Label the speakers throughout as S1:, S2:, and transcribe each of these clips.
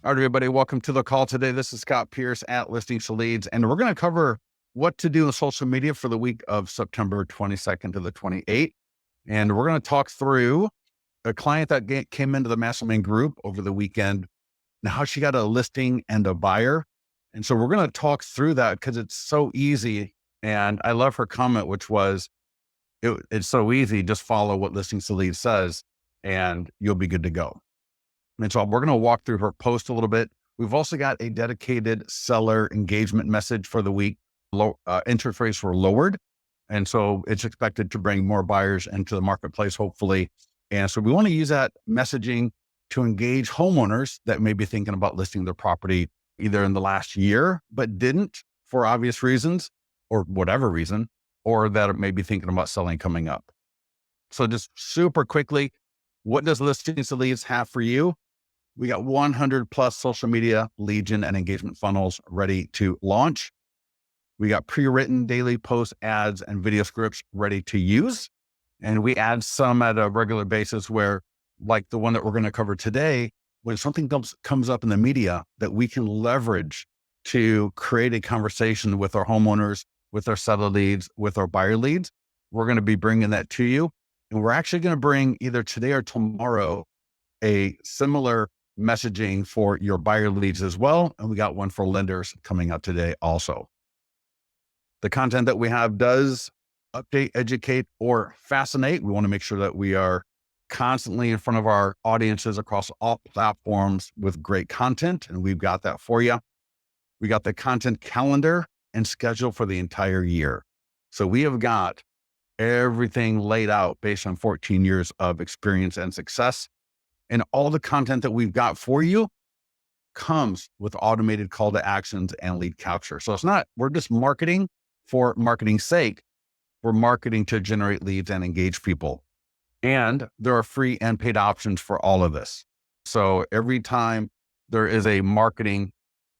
S1: All right, everybody, welcome to the call today. This is Scott Pierce at Listings to Leads, and we're going to cover what to do in social media for the week of September 22nd to the 28th. And we're going to talk through a client that came into the mastermind group over the weekend and how she got a listing and a buyer. And so we're going to talk through that because it's so easy. And I love her comment, which was, it's so easy, just follow what Listings to Leads says and you'll be good to go. And so we're going to walk through her post a little bit. We've also got a dedicated seller engagement message for the week. Interest rates were lowered. And so it's expected to bring more buyers into the marketplace, hopefully. And so we want to use that messaging to engage homeowners that may be thinking about listing their property either in the last year, but didn't for obvious reasons or whatever reason, or that may be thinking about selling coming up. So just super quickly, what does Listings to Leads have for you? We got 100 plus social media lead gen and engagement funnels ready to launch. We got pre-written daily post ads and video scripts ready to use. And we add some at a regular basis where, like the one that we're going to cover today, when something comes up in the media that we can leverage to create a conversation with our homeowners, with our seller leads, with our buyer leads, we're going to be bringing that to you. And we're actually going to bring either today or tomorrow a similar messaging for your buyer leads as well. And we got one for lenders coming out today also. The content that we have does update, educate, or fascinate. We want to make sure that we are constantly in front of our audiences across all platforms with great content. And we've got that for you. We got the content calendar and schedule for the entire year. So we have got everything laid out based on 14 years of experience and success. And all the content that we've got for you comes with automated call to actions and lead capture. So it's not, we're just marketing for marketing's sake. We're marketing to generate leads and engage people. And there are free and paid options for all of this. So every time there is a marketing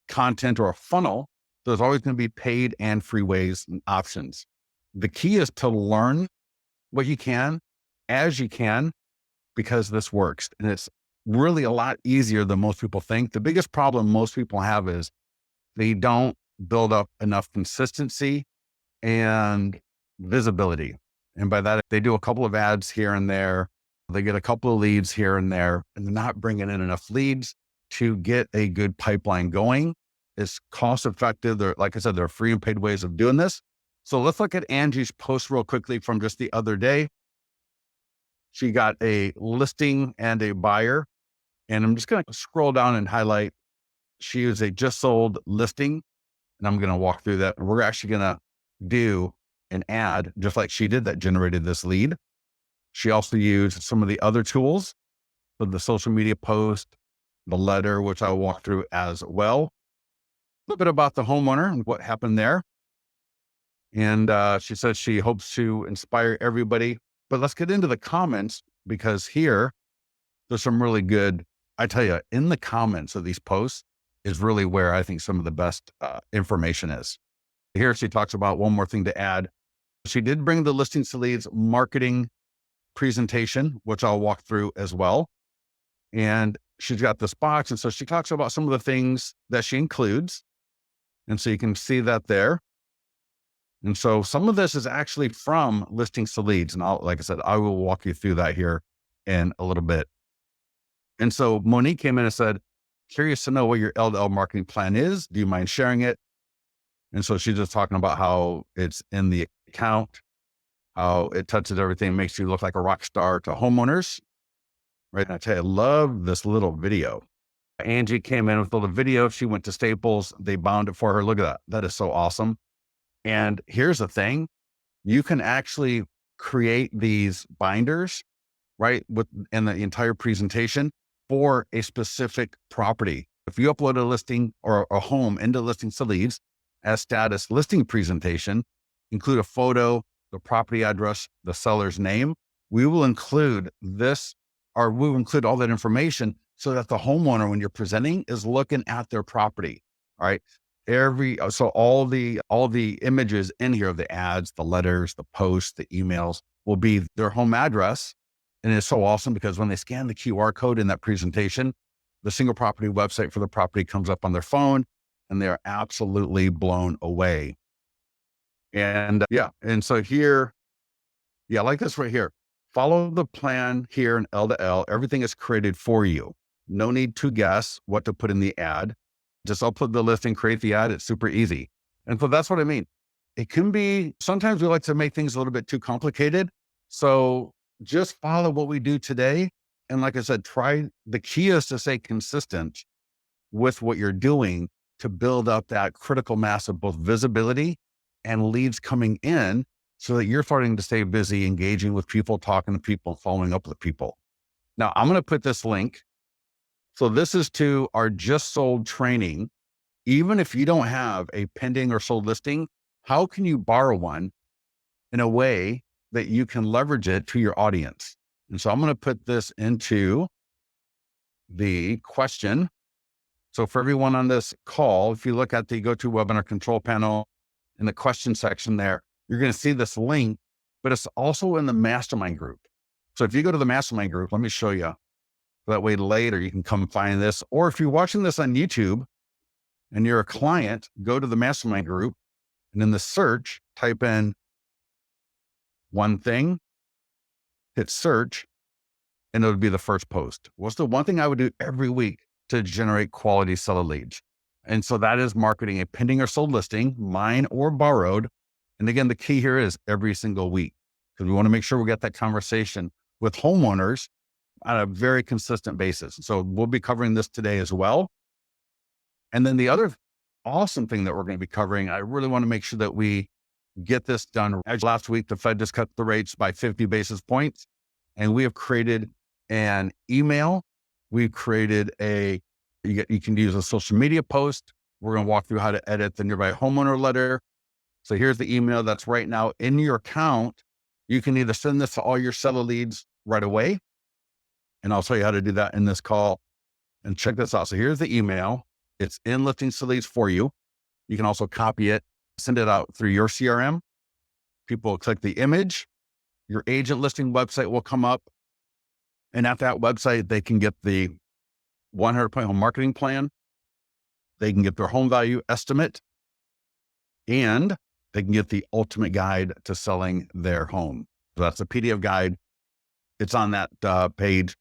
S1: content or a funnel, there's always going to be paid and free ways and options. The key is to learn what you can as you can, because this works. And it's really a lot easier than most people think. The biggest problem most people have is they don't build up enough consistency and visibility. And by that, they do a couple of ads here and there. They get a couple of leads here and there, and they're not bringing in enough leads to get a good pipeline going. It's cost effective. Like I said, there are free and paid ways of doing this. So let's look at Angie's post real quickly from just the other day. She got a listing and a buyer, and I'm just going to scroll down and highlight. She is a just sold listing, and I'm going to walk through that. We're actually going to do an ad just like she did that generated this lead. She also used some of the other tools for the social media post, the letter, which I'll walk through as well. A little bit about the homeowner and what happened there. And she says she hopes to inspire everybody. But let's get into the comments, because here there's some really good, I tell you, in the comments of these posts is really where I think some of the best information is. Here she talks about one more thing to add. She did bring the Listings to Leads marketing presentation, which I'll walk through as well. And she's got this box. And so she talks about some of the things that she includes. And so you can see that there. And so some of this is actually from Listings to Leads. And like I said, I will walk you through that here in a little bit. And so Monique came in and said, curious to know what your LDL marketing plan is. Do you mind sharing it? And so she's just talking about how it's in the account, how it touches everything, makes you look like a rock star to homeowners. Right. And I tell you, I love this little video. Angie came in with a little video. She went to Staples. They bound it for her. Look at that. That is so awesome. And here's the thing, you can actually create these binders, right? In the entire presentation for a specific property. If you upload a listing or a home into Listings to Leads as status listing presentation, include a photo, the property address, the seller's name, we will include this, or we'll include all that information so that the homeowner, when you're presenting, is looking at their property. All right. So all the images in here of the ads, the letters, the posts, the emails, will be their home address. And it's so awesome because when they scan the QR code in that presentation, the single property website for the property comes up on their phone and they're absolutely blown away. And and so here, I like this right here. Follow the plan here in L to L. Everything is created for you. No need to guess what to put in the ad. Just upload the listing, create the ad. It's super easy. And so that's what I mean. It can be, sometimes we like to make things a little bit too complicated. So just follow what we do today. And like I said, the key is to stay consistent with what you're doing to build up that critical mass of both visibility and leads coming in so that you're starting to stay busy, engaging with people, talking to people, following up with people. Now, I'm going to put this link. So this is to our just sold training. Even if you don't have a pending or sold listing, how can you borrow one in a way that you can leverage it to your audience? And so I'm going to put this into the question. So for everyone on this call, if you look at the GoToWebinar control panel in the question section there, you're going to see this link, but it's also in the mastermind group. So if you go to the mastermind group, let me show you. That way later you can come find this. Or if you're watching this on YouTube and you're a client, go to the mastermind group and in the search, type in one thing, hit search, and it'll be the first post. What's the one thing I would do every week to generate quality seller leads? And so that is marketing a pending or sold listing, mine or borrowed. And again, the key here is every single week, because we want to make sure we get that conversation with homeowners on a very consistent basis. So we'll be covering this today as well. And then the other awesome thing that we're going to be covering, I really want to make sure that we get this done. As last week, the Fed just cut the rates by 50 basis points, and we have created an email. We've created you can use a social media post. We're going to walk through how to edit the nearby homeowner letter. So here's the email that's right now in your account. You can either send this to all your seller leads right away, and I'll show you how to do that in this call. And check this out. So here's the email. It's in Listing Leads for you. You can also copy it, send it out through your CRM. People will click the image. Your agent listing website will come up. And at that website, they can get the 100-point home marketing plan. They can get their home value estimate. And they can get the ultimate guide to selling their home. So that's a PDF guide. It's on that page.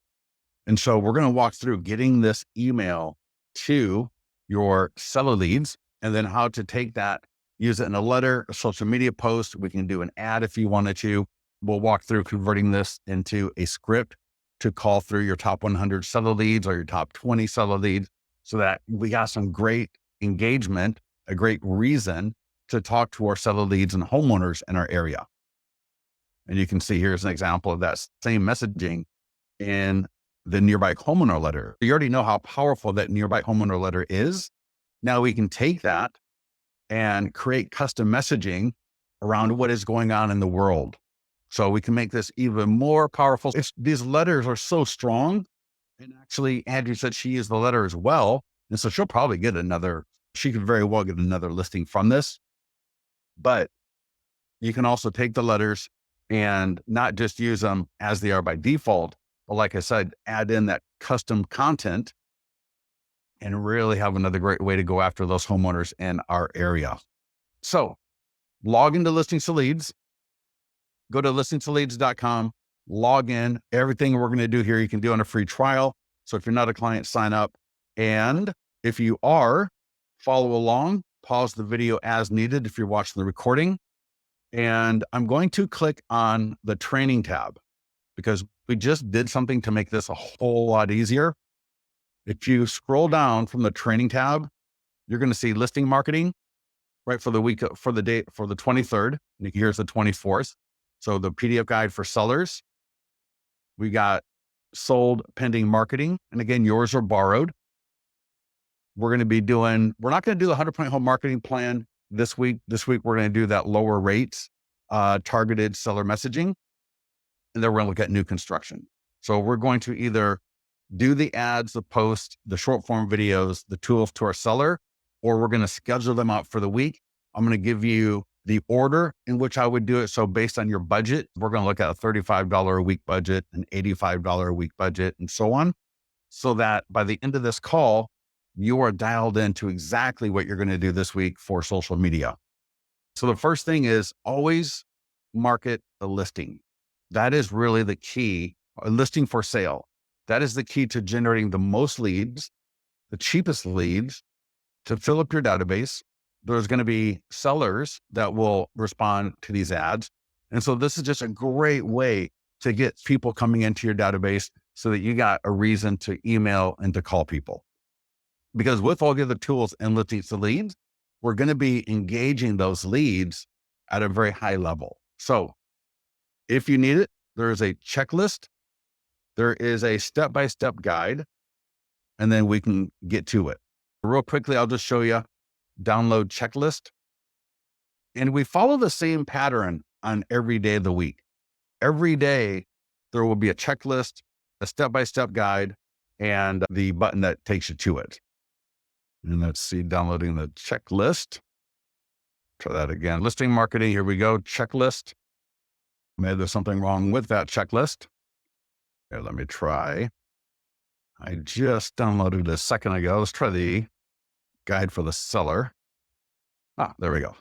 S1: And so we're going to walk through getting this email to your seller leads and then how to take that, use it in a letter, a social media post. We can do an ad if you wanted to. We'll walk through converting this into a script to call through your top 100 seller leads or your top 20 seller leads so that we got some great engagement, a great reason to talk to our seller leads and homeowners in our area. And you can see here's an example of that same messaging in the nearby homeowner letter. You already know how powerful that nearby homeowner letter is. Now we can take that and create custom messaging around what is going on in the world. So we can make this even more powerful. These letters are so strong. And actually, Angie said she used the letter as well. And so she'll probably she could very well get another listing from this. But you can also take the letters and not just use them as they are by default, but like I said, add in that custom content and really have another great way to go after those homeowners in our area. So log into Listings to Leads, go to listingtoleads.com, log in. Everything we're going to do here, you can do on a free trial. So if you're not a client, sign up. And if you are, follow along, pause the video as needed if you're watching the recording. And I'm going to click on the training tab because we just did something to make this a whole lot easier. If you scroll down from the training tab, you're going to see listing marketing right for the week, for the date, for the 23rd. And here's the 24th. So the PDF guide for sellers. We got sold pending marketing. And again, yours are borrowed. We're not going to do the 100-point home marketing plan this week. This week, we're going to do that lower rates, targeted seller messaging. And then we're going to look at new construction. So we're going to either do the ads, the posts, the short form videos, the tools to our seller, or we're going to schedule them out for the week. I'm going to give you the order in which I would do it. So based on your budget, we're going to look at a $35 a week budget, an $85 a week budget, and so on. So that by the end of this call, you are dialed into exactly what you're going to do this week for social media. So the first thing is always market a listing. That is really the key, a listing for sale. That is the key to generating the most leads, the cheapest leads to fill up your database. There's going to be sellers that will respond to these ads. And so this is just a great way to get people coming into your database so that you got a reason to email and to call people. Because with all the other tools and listings to leads, we're going to be engaging those leads at a very high level. So if you need it, there is a checklist, there is a step-by-step guide, and then we can get to it. Real quickly, I'll just show you download checklist. And we follow the same pattern on every day of the week. Every day, there will be a checklist, a step-by-step guide, and the button that takes you to it. And let's see, downloading the checklist. Try that again. Listing marketing, here we go, checklist. Maybe there's something wrong with that checklist. Here, let me try. I just downloaded it a second ago. Let's try the guide for the seller. There we go.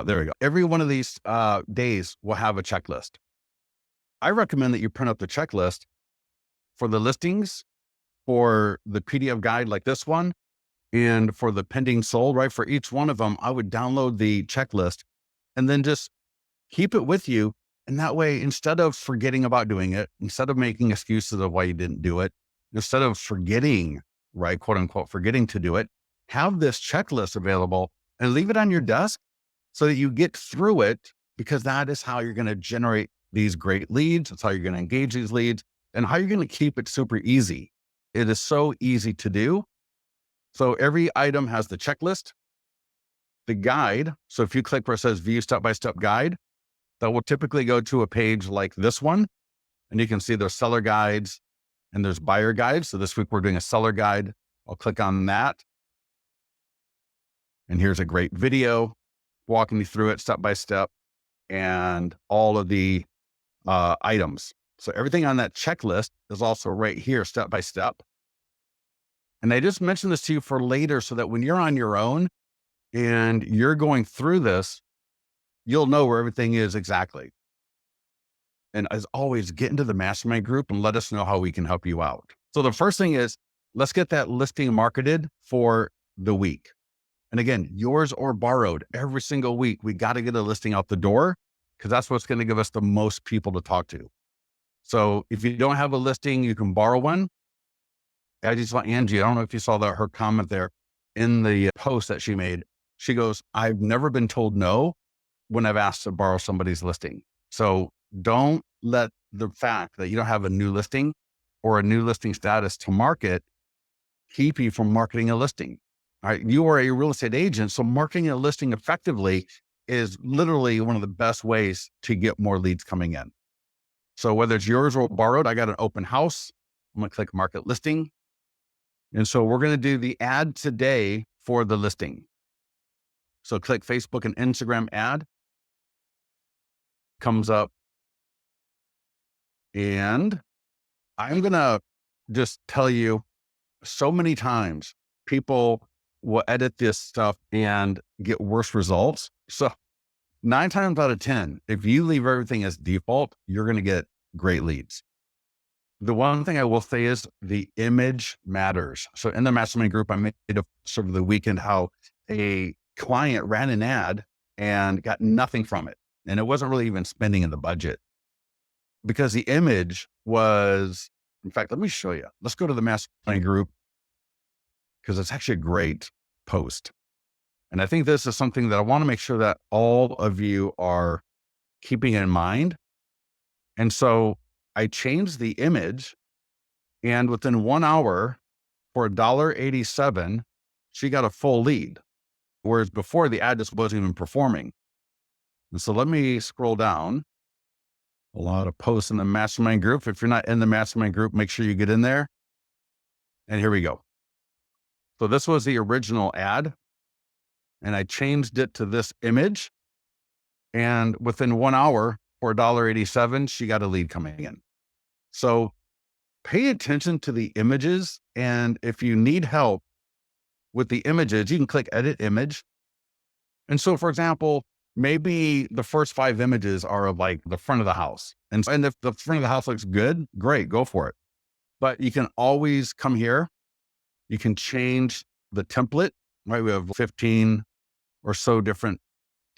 S1: There we go. Every one of these days will have a checklist. I recommend that you print up the checklist for the listings, for the PDF guide like this one, and for the pending sold, right? For each one of them, I would download the checklist and then just keep it with you. And that way, instead of forgetting about doing it, instead of making excuses of why you didn't do it, instead of forgetting, right, quote unquote, forgetting to do it, have this checklist available and leave it on your desk so that you get through it, because that is how you're going to generate these great leads. That's how you're going to engage these leads and how you're going to keep it super easy. It is so easy to do. So every item has the checklist, the guide. So if you click where it says view step-by-step guide, that will typically go to a page like this one. And you can see there's seller guides and there's buyer guides. So this week we're doing a seller guide. I'll click on that. And here's a great video walking you through it step by step and all of the items. So everything on that checklist is also right here, step by step. And I just mentioned this to you for later so that when you're on your own and you're going through this, you'll know where everything is exactly. And as always, get into the mastermind group and let us know how we can help you out. So the first thing is, let's get that listing marketed for the week. And again, yours or borrowed, every single week, we got to get a listing out the door because that's what's going to give us the most people to talk to. So if you don't have a listing, you can borrow one. I just saw Angie. I don't know if you saw her comment there in the post that she made. She goes, I've never been told no when I've asked to borrow somebody's listing. So don't let the fact that you don't have a new listing or a new listing status to market keep you from marketing a listing. All right. You are a real estate agent. So marketing a listing effectively is literally one of the best ways to get more leads coming in. So whether it's yours or borrowed, I got an open house. I'm going to click market listing. And so we're going to do the ad today for the listing. So click Facebook and Instagram ad. Comes up. And I'm going to just tell you, so many times people will edit this stuff and get worse results. So 9 times out of 10, if you leave everything as default, you're going to get great leads. The one thing I will say is the image matters. So in the mastermind group, I made a sort of the weekend how a client ran an ad and got nothing from it. And it wasn't really even spending in the budget because the image was, in fact, let me show you. Let's go to the mastermind group because it's actually a great post. And I think this is something that I want to make sure that all of you are keeping in mind. And so I changed the image, and within 1 hour for $1.87, she got a full lead. Whereas before the ad just wasn't even performing. And so let me scroll down. A lot of posts in the mastermind group. If you're not in the mastermind group, make sure you get in there. And here we go. So this was the original ad. and I changed it to this image. And within 1 hour for $1.87, she got a lead coming in. So pay attention to the images. And if you need help with the images, you can click edit image. And so, for example, maybe the first 5 images are of like the front of the house. And if the front of the house looks good, great, go for it. But you can always come here. You can change the template, right? We have 15 or so different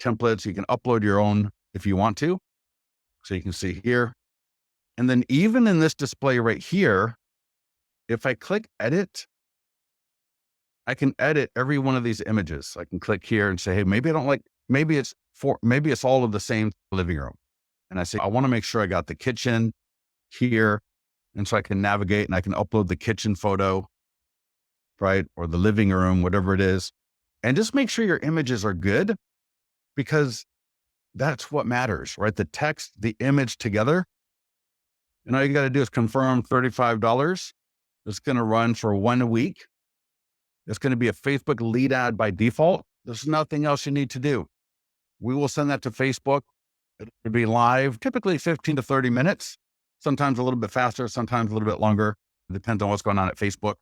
S1: templates. You can upload your own if you want to. So you can see here. And then even in this display right here, if I click edit, I can edit every one of these images. I can click here and say, hey, maybe I don't like, maybe it's all of the same living room. And I say, I want to make sure I got the kitchen here. And so I can navigate and I can upload the kitchen photo, right? Or the living room, whatever it is. And just make sure your images are good, because that's what matters, right? The text, the image together. And all you got to do is confirm $35. It's going to run for 1 week. It's going to be a Facebook lead ad by default. There's nothing else you need to do. We will send that to Facebook. It'll be live, typically 15 to 30 minutes, sometimes a little bit faster, sometimes a little bit longer. It depends on what's going on at Facebook.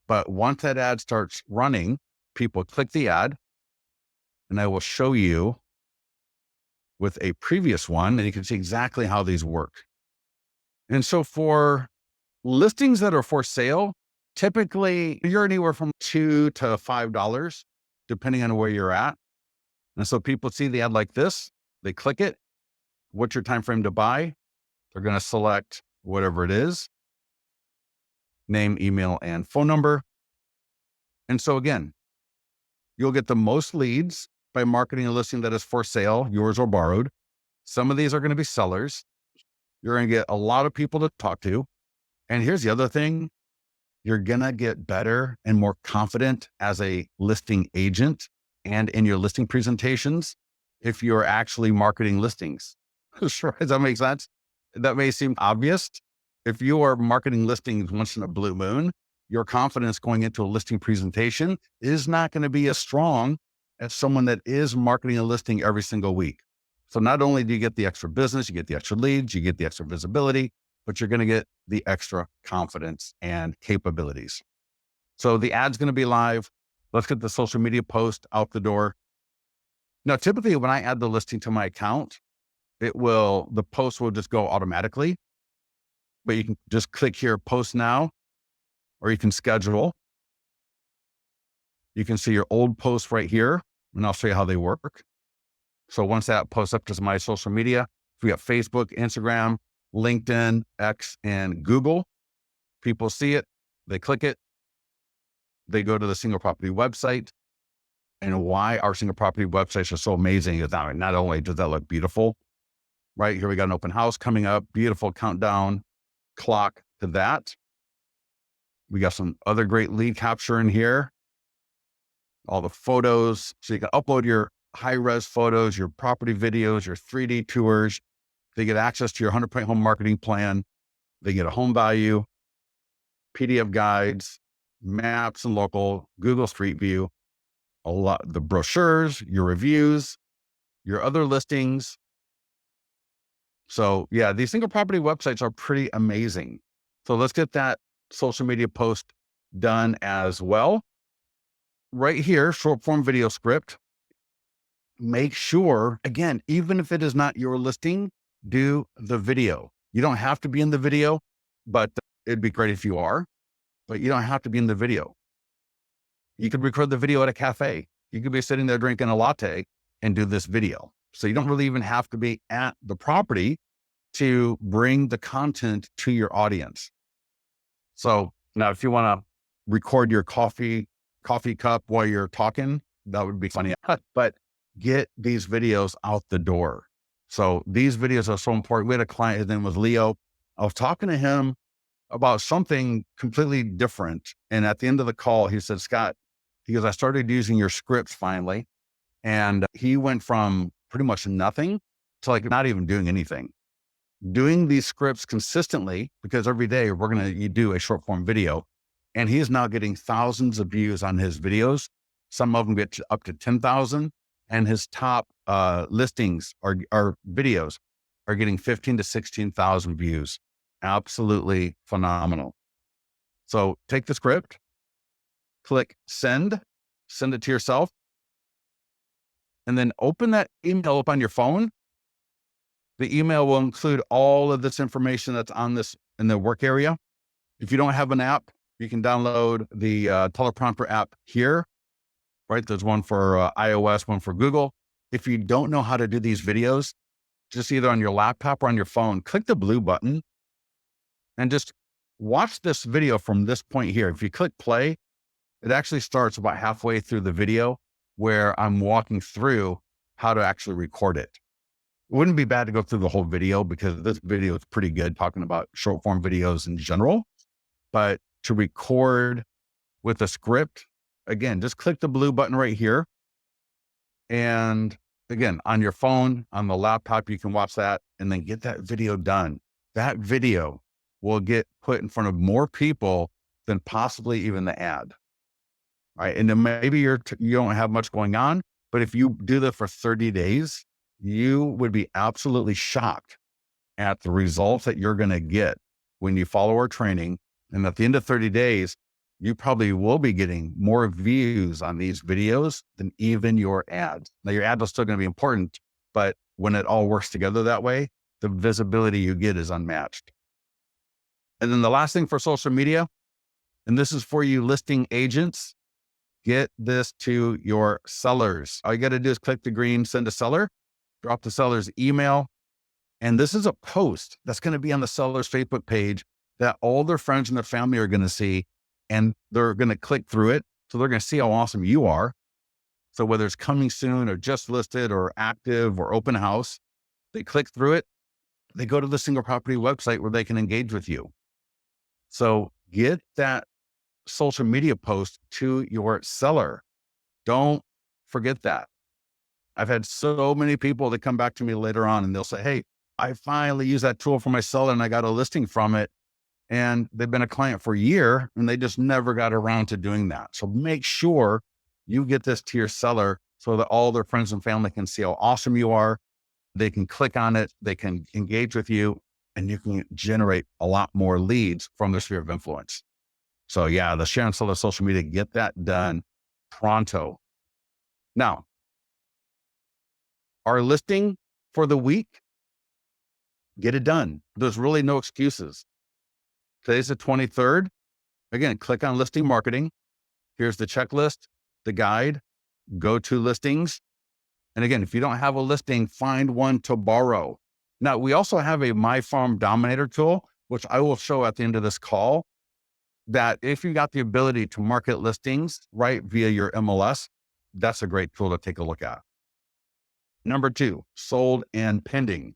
S1: But once that ad starts running, people click the ad, and I will show you with a previous one, and you can see exactly how these work. And so for listings that are for sale, typically you're anywhere from $2 to $5, depending on where you're at. And so people see the ad like this, they click it. What's your time frame to buy? They're going to select whatever it is, name, email, and phone number. And so again, you'll get the most leads by marketing a listing that is for sale, yours or borrowed. Some of these are going to be sellers. You're going to get a lot of people to talk to. And here's the other thing. You're going to get better and more confident as a listing agent and in your listing presentations if you're actually marketing listings. Sure. Does that make sense? That may seem obvious. If you are marketing listings once in a blue moon, your confidence going into a listing presentation is not going to be as strong as someone that is marketing a listing every single week. So not only do you get the extra business, you get the extra leads, you get the extra visibility, but you're going to get the extra confidence and capabilities. So the ad's going to be live. Let's get the social media post out the door. Now, typically when I add the listing to my account, the post will just go automatically, but you can just click here, post now, or you can schedule. You can see your old posts right here, and I'll show you how they work. So once that posts up to my social media, we got Facebook, Instagram, LinkedIn, X, and Google. People see it, they click it, they go to the single property website. And why our single property websites are so amazing is not only does that look beautiful, right? Here we got an open house coming up, beautiful countdown clock to that. We got some other great lead capture in here, all the photos. So you can upload your high-res photos, your property videos, your 3D tours. They get access to your 100-point home marketing plan. They get a home value, PDF guides, maps and local, Google Street View, the brochures, your reviews, your other listings. So yeah, these single property websites are pretty amazing. So let's get that social media post done as well. Right here, short form video script. Make sure, again, even if it is not your listing, do the video. You don't have to be in the video, but it'd be great if you are, but you don't have to be in the video. You could record the video at a cafe. You could be sitting there drinking a latte and do this video. So you don't really even have to be at the property to bring the content to your audience. So now if you want to record your coffee cup while you're talking, that would be funny, but get these videos out the door. So these videos are so important. We had a client, his name was Leo. I was talking to him about something completely different. And at the end of the call, he said, Scott, he goes, I started using your scripts finally. And he went from pretty much nothing to like not even doing anything. Doing these scripts consistently, because every day you do a short form video, and he is now getting thousands of views on his videos Some of them get up to 10,000, and his top listings are videos are getting 15 to 16,000 views. Absolutely phenomenal. So take the script, click send it to yourself, and then open that email up on your phone. The email will include all of this information that's on this in the work area. If you don't have an app, you can download the teleprompter app here, right? There's one for iOS, one for Google. If you don't know how to do these videos, just either on your laptop or on your phone, click the blue button and just watch this video from this point here. If you click play, it actually starts about halfway through the video where I'm walking through how to actually record it. It wouldn't be bad to go through the whole video because this video is pretty good talking about short form videos in general, but to record with a script, again, just click the blue button right here. And again, on your phone, on the laptop, you can watch that and then get that video done. That video will get put in front of more people than possibly even the ad. Right. And then maybe you don't have much going on, but if you do that for 30 days, you would be absolutely shocked at the results that you're going to get when you follow our training. And at the end of 30 days, you probably will be getting more views on these videos than even your ads. Now, your ad is still going to be important, but when it all works together that way, the visibility you get is unmatched. And then the last thing for social media, and this is for you listing agents, get this to your sellers. All you got to do is click the green, send a seller, drop the seller's email. And this is a post that's going to be on the seller's Facebook page that all their friends and their family are going to see. And they're going to click through it. So they're going to see how awesome you are. So whether it's coming soon or just listed or active or open house, they click through it. They go to the single property website where they can engage with you. So get that social media post to your seller. Don't forget that. I've had so many people that come back to me later on and they'll say, hey, I finally used that tool for my seller and I got a listing from it. And they've been a client for a year and they just never got around to doing that. So make sure you get this to your seller so that all their friends and family can see how awesome you are. They can click on it, they can engage with you, and you can generate a lot more leads from their sphere of influence. So yeah, the share and sell of social media, get that done pronto. Now, our listing for the week, get it done. There's really no excuses. Today's the 23rd. Again, click on listing marketing. Here's the checklist, the guide, go to listings. And again, if you don't have a listing, find one to borrow. Now, we also have a My Farm Dominator tool, which I will show at the end of this call, that if you got the ability to market listings right via your MLS, that's a great tool to take a look at. Number 2, sold and pending.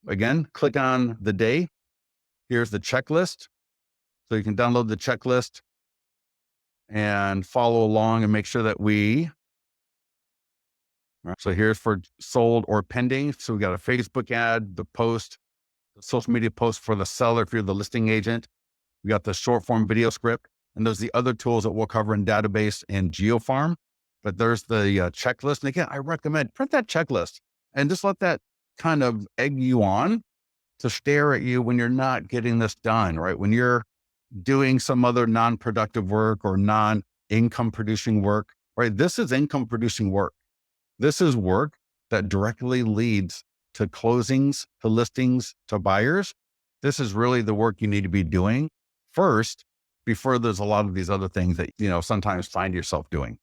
S1: Again, click on the day. Here's the checklist. So you can download the checklist and follow along and make sure that so here's for sold or pending. So we got a Facebook ad, the post, the social media post for the seller if you're the listing agent. We got the short form video script, and there's the other tools that we'll cover in Database and GeoFarm. But there's the checklist. And again, I recommend print that checklist and just let that kind of egg you on to stare at you when you're not getting this done, right? When you're doing some other non-productive work or non-income producing work, right? This is income producing work. This is work that directly leads to closings, to listings, to buyers. This is really the work you need to be doing first before there's a lot of these other things that, sometimes find yourself doing.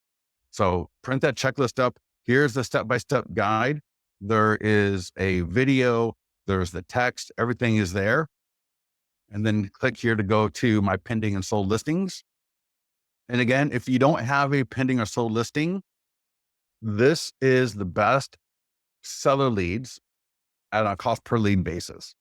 S1: So print that checklist up. Here's the step-by-step guide. There is a video, there's the text, everything is there. And then click here to go to my pending and sold listings. And again, if you don't have a pending or sold listing, this is the best seller leads at a cost per lead basis.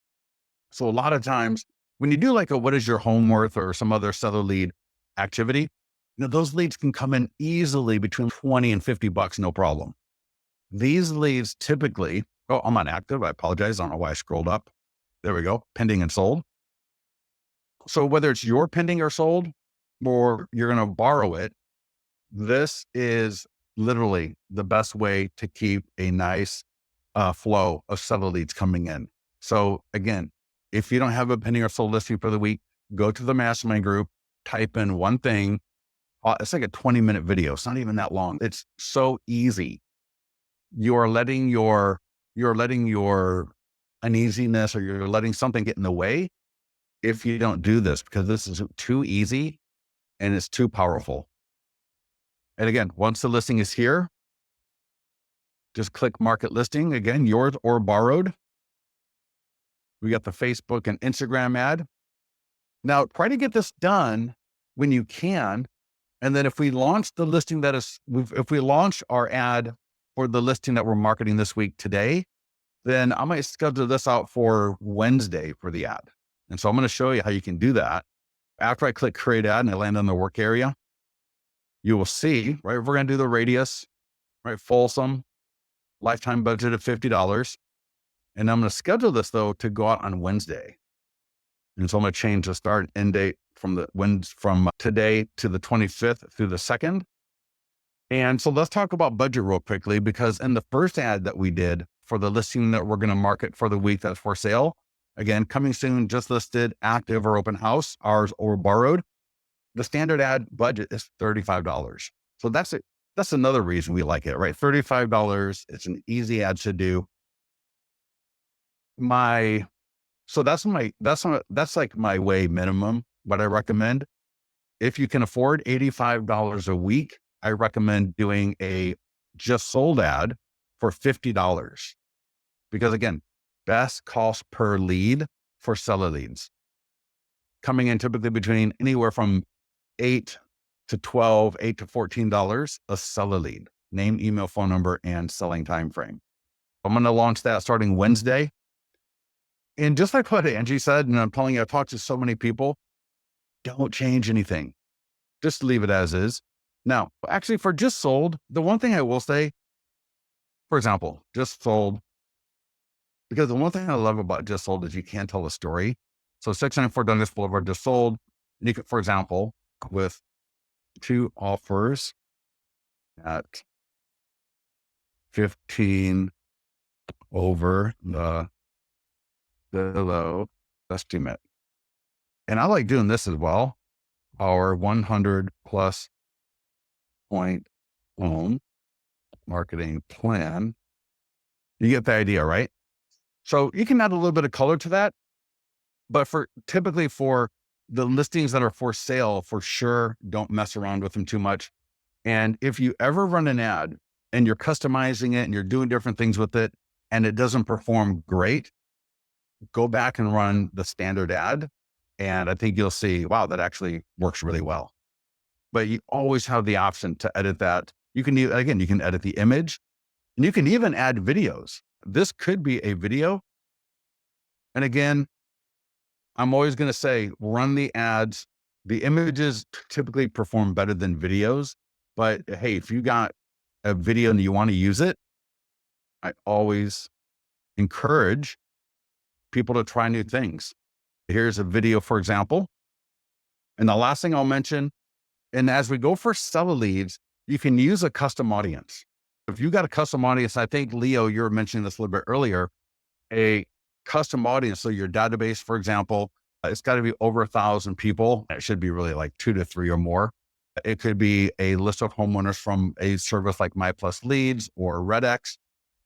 S1: So a lot of times when you do like a, what is your home worth or some other seller lead activity, those leads can come in easily between 20 and $50, no problem. These leads typically, I'm on active. I apologize. I don't know why I scrolled up. There we go. Pending and sold. So whether it's your pending or sold, or you're going to borrow it, This is literally the best way to keep a nice flow of seller leads coming in. So again, if you don't have a pending or sold listing for the week, go to the mastermind group, type in one thing. It's like a 20-minute video. It's not even that long. It's so easy. You're letting your uneasiness, or you're letting something get in the way if you don't do this, because this is too easy and it's too powerful. And again, once the listing is here, just click market listing. Again, yours or borrowed. We got the Facebook and Instagram ad. Now try to get this done when you can. And then if we launch the listing if we launch our ad for the listing that we're marketing this week today, then I might schedule this out for Wednesday for the ad. And so I'm going to show you how you can do that. After I click create ad and I land on the work area, you will see, right, we're going to do the radius, right, Folsom, lifetime budget of $50. And I'm going to schedule this though to go out on Wednesday. And so I'm going to change the start and end date from today to the 25th through the 2nd. And so let's talk about budget real quickly, because in the first ad that we did for the listing that we're going to market for the week that's for sale, again, coming soon, just listed, active or open house, ours or borrowed, the standard ad budget is $35. So that's another reason we like it, right? $35. It's an easy ad to do. That's like my way minimum, what I recommend. If you can afford $85 a week, I recommend doing a just sold ad for $50, because again, best cost per lead for seller leads, coming in typically between anywhere from $8 to $14 a seller lead, name, email, phone number, and selling time frame. I'm going to launch that starting Wednesday. And just like what Angie said, and I'm telling you, I've talked to so many people, don't change anything. Just leave it as is. Now, actually for just sold, the one thing I will say, for example, just sold, because the one thing I love about just sold is you can tell a story. So 694 Douglas Boulevard just sold. And you could, for example, with 2 offers at 15 over the low estimate. And I like doing this as well. Our 100 plus point home marketing plan. You get the idea, right? So you can add a little bit of color to that, but typically for the listings that are for sale, for sure, don't mess around with them too much. And if you ever run an ad and you're customizing it and you're doing different things with it and it doesn't perform great, go back and run the standard ad. And I think you'll see, wow, that actually works really well. But you always have the option to edit that. You can edit the image, and you can even add videos. This could be a video. And again, I'm always going to say, run the ads. The images typically perform better than videos, but hey, if you got a video and you want to use it, I always encourage people to try new things. Here's a video, for example. And the last thing I'll mention, and as we go for seller leads, you can use a custom audience. If you got a custom audience, I think Leo, you were mentioning this a little bit earlier, a custom audience. So your database, for example, it's got to be over 1,000 people. It should be really like 2 to 3 or more. It could be a list of homeowners from a service like My Plus Leads or RedX.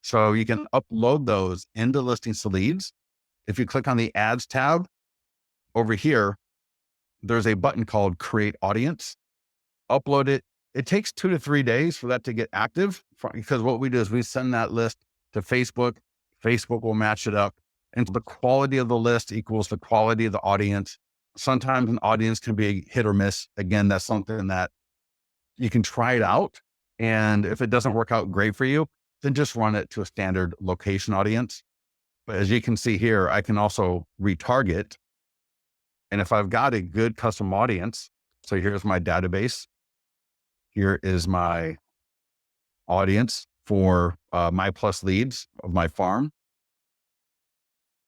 S1: So you can upload those into Listings to Leads. If you click on the ads tab over here, there's a button called Create Audience. Upload it. It takes 2 to 3 days for that to get active, because what we do is we send that list to Facebook. Facebook will match it up. And the quality of the list equals the quality of the audience. Sometimes an audience can be hit or miss. Again, that's something that you can try it out. And if it doesn't work out great for you, then just run it to a standard location audience. But as you can see here, I can also retarget. And if I've got a good custom audience, so here's my database. Here is my audience for My Plus Leads of my farm.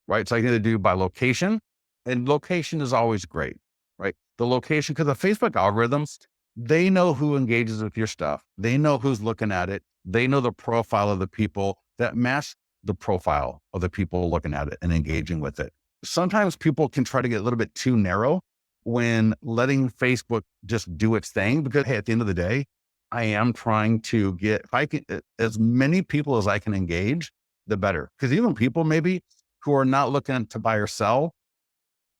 S1: Right. So I can do by location, and location is always great, right? The location, because the Facebook algorithms, They know who engages with your stuff. They know who's looking at it. They know the profile of the people that match the profile of the people looking at it and engaging with it. Sometimes people can try to get a little bit too narrow when letting Facebook just do its thing, because hey, at the end of the day, I am trying to get, if I can, as many people as I can engage, the better. Because even people maybe who are not looking to buy or sell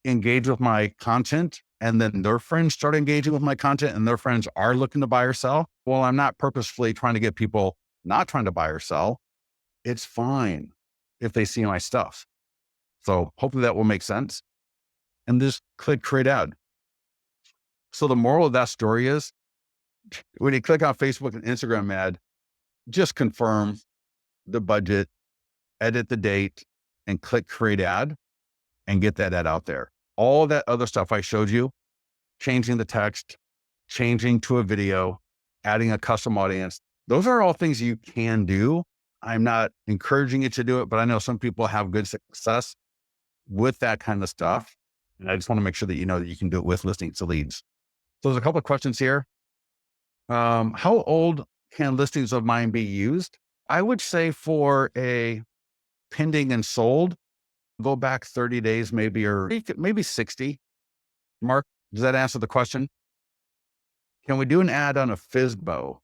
S1: engage with my content, and then their friends start engaging with my content and their friends are looking to buy or sell. Well, I'm not purposefully trying to get people not trying to buy or sell. It's fine if they see my stuff. So hopefully that will make sense. And just click create ad. So the moral of that story is when you click on Facebook and Instagram ad, just confirm the budget, edit the date, and click create ad and get that ad out there. All that other stuff I showed you, changing the text, changing to a video, adding a custom audience, those are all things you can do. I'm not encouraging you to do it, but I know some people have good success with that kind of stuff. And I just want to make sure that you know that you can do it with listings to leads. So there's a couple of questions here. How old can listings of mine be used? I would say for a pending and sold, go back 30 days, maybe, or maybe 60. Mark, does that answer the question? Can we do an ad on a FSBO?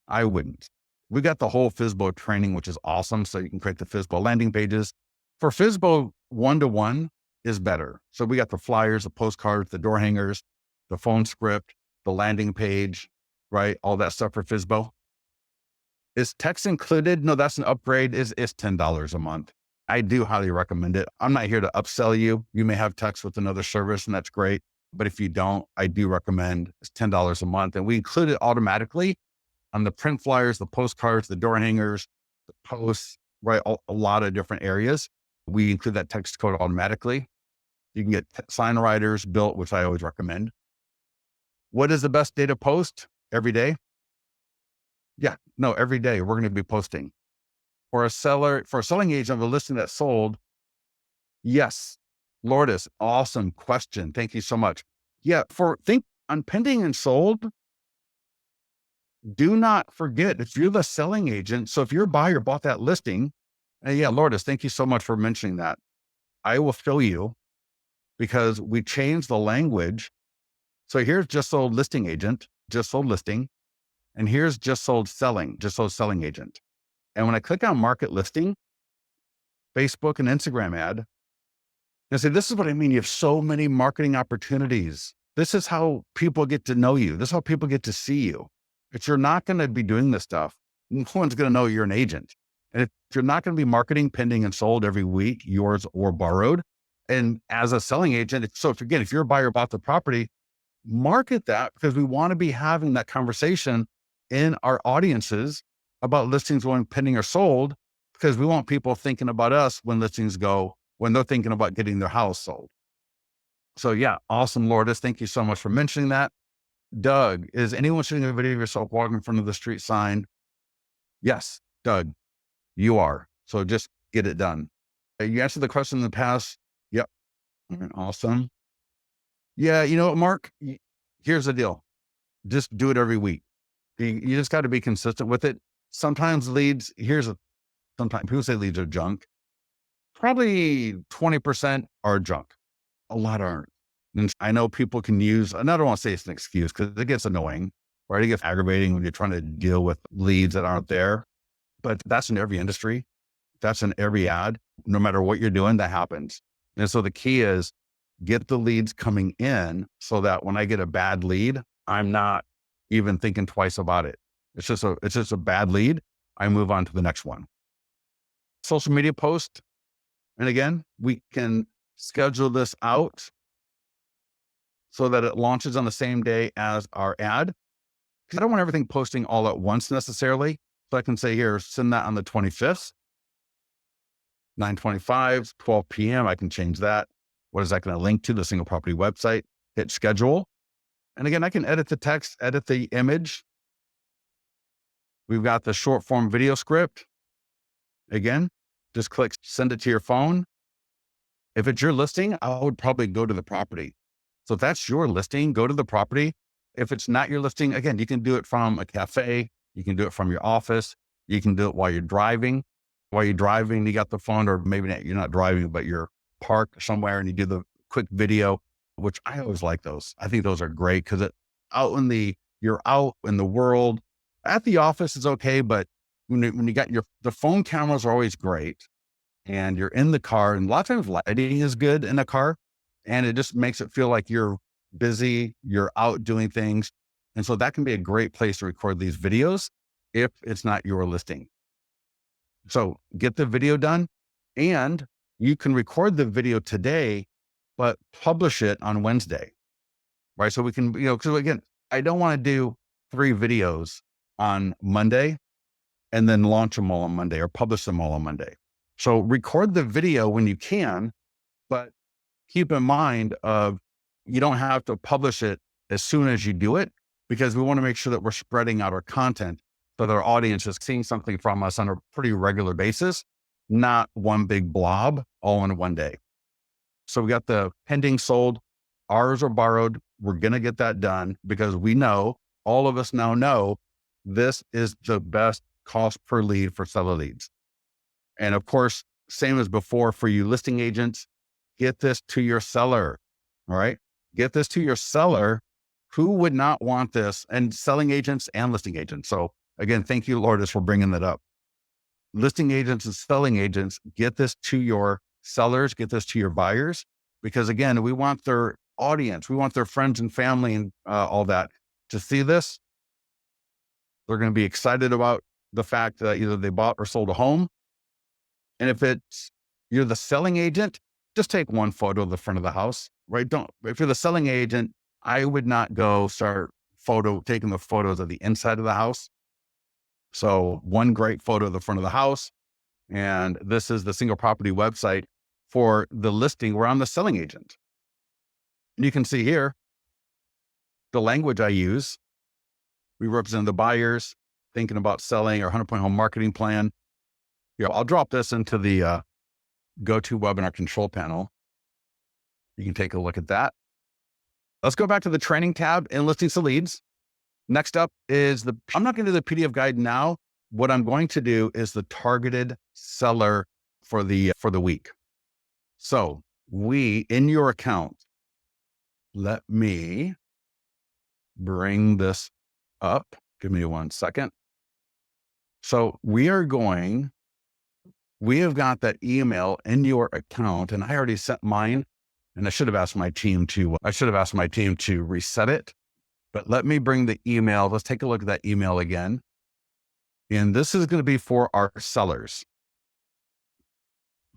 S1: I wouldn't. We got the whole FSBO training, which is awesome. So you can create the FSBO landing pages. For FSBO, one-to-one is better. So we got the flyers, the postcards, the door hangers, the phone script, the landing page, right? All that stuff for FSBO. Is text included? No, that's an upgrade. It's $10 a month. I do highly recommend it. I'm not here to upsell you. You may have text with another service and that's great. But if you don't, I do recommend it's $10 a month. And we include it automatically on the print flyers, the postcards, the door hangers, the posts, right? A lot of different areas. We include that text code automatically. You can get sign writers built, which I always recommend. What is the best day to post? Every day? Yeah, no, every day we're going to be posting. For a selling agent of a listing that sold, yes. Lourdes, awesome question. Thank you so much. Yeah, think on pending and sold, do not forget if you're the selling agent. So if your buyer bought that listing, and yeah, Lourdes, thank you so much for mentioning that. I will show you because we changed the language. So here's just sold listing agent, just sold listing. And here's just sold selling, just sold selling agent. And when I click on market listing, Facebook and Instagram ad, and say, this is what I mean. You have so many marketing opportunities. This is how people get to know you. This is how people get to see you. If you're not going to be doing this stuff, no one's going to know you're an agent. And if you're not going to be marketing pending and sold every week, yours or borrowed, and as a selling agent, if you're a buyer bought the property, market that because we want to be having that conversation in our audiences about listings going pending or sold, because we want people thinking about us when they're thinking about getting their house sold. So yeah, awesome, Lourdes. Thank you so much for mentioning that. Doug, is anyone shooting a video of yourself walking in front of the street sign? Yes, Doug, you are. So just get it done. You answered the question in the past. Yep. Awesome. Yeah. You know what, Mark? Here's the deal. Just do it every week. You just got to be consistent with it. Sometimes sometimes people say leads are junk. Probably 20% are junk. A lot aren't. And I know people can use, and I don't want to say it's an excuse because it gets annoying, right? It gets aggravating when you're trying to deal with leads that aren't there. But that's in every industry. That's in every ad. No matter what you're doing, that happens. And so the key is get the leads coming in so that when I get a bad lead, I'm not even thinking twice about it. It's just a bad lead. I move on to the next one. Social media post. And again, we can schedule this out so that it launches on the same day as our ad. Because I don't want everything posting all at once necessarily. So I can say here, send that on the 25th, 9:25, 12 p.m. I can change that. What is that going to link to? The single property website. Hit schedule. And again, I can edit the text, edit the image. We've got the short form video script. Again, just click send it to your phone. If it's your listing, I would probably go to the property. So if that's your listing, go to the property If it's not your listing, again, you can do it from a cafe. You can do it from your office. You can do it while you're driving. While you're driving, you got the phone, or maybe you're not driving, but you're parked somewhere and you do the quick video, which I always like those. I think those are great because you're out in the world. At the office is okay, but when you got the phone cameras are always great, and you're in the car, and a lot of times lighting is good in a car, and it just makes it feel like you're busy, you're out doing things. And so that can be a great place to record these videos if it's not your listing. So get the video done, and you can record the video today, but publish it on Wednesday, right? So we can, because again, I don't want to do 3 videos on Monday and then launch them all on Monday or publish them all on Monday. So record the video when you can, but keep in mind you don't have to publish it as soon as you do it, because we want to make sure that we're spreading out our content so that our audience is seeing something from us on a pretty regular basis, not one big blob all in one day. So we got the pending sold, ours are borrowed. We're going to get that done because all of us now know this is the best cost per lead for seller leads. And of course, same as before for you listing agents, get this to your seller. All right. Get this to your seller. Who would not want this? And selling agents and listing agents. So again, thank you, Lourdes, for bringing that up. Listing agents and selling agents, get this to your sellers, get this to your buyers, because again, we want their audience, we want their friends and family and all that to see this. They're going to be excited about the fact that either they bought or sold a home. And if you're the selling agent, just take one photo of the front of the house, right? If you're the selling agent, I would not go start taking the photos of the inside of the house. So one great photo of the front of the house. And this is the single property website for the listing where I'm the selling agent. And you can see here, the language I use. We represent the buyers thinking about selling our 100-point home marketing plan. I'll drop this into the GoToWebinar control panel. You can take a look at that. Let's go back to the training tab in Listings to Leads. Next up is I'm not going to do the PDF guide now. What I'm going to do is the targeted seller for the week. So in your account, let me bring this up. Give me 1 second. So we have got that email in your account, and I already sent mine, and I should have asked my team to reset it, but let me bring the email. Let's take a look at that email again. And this is going to be for our sellers.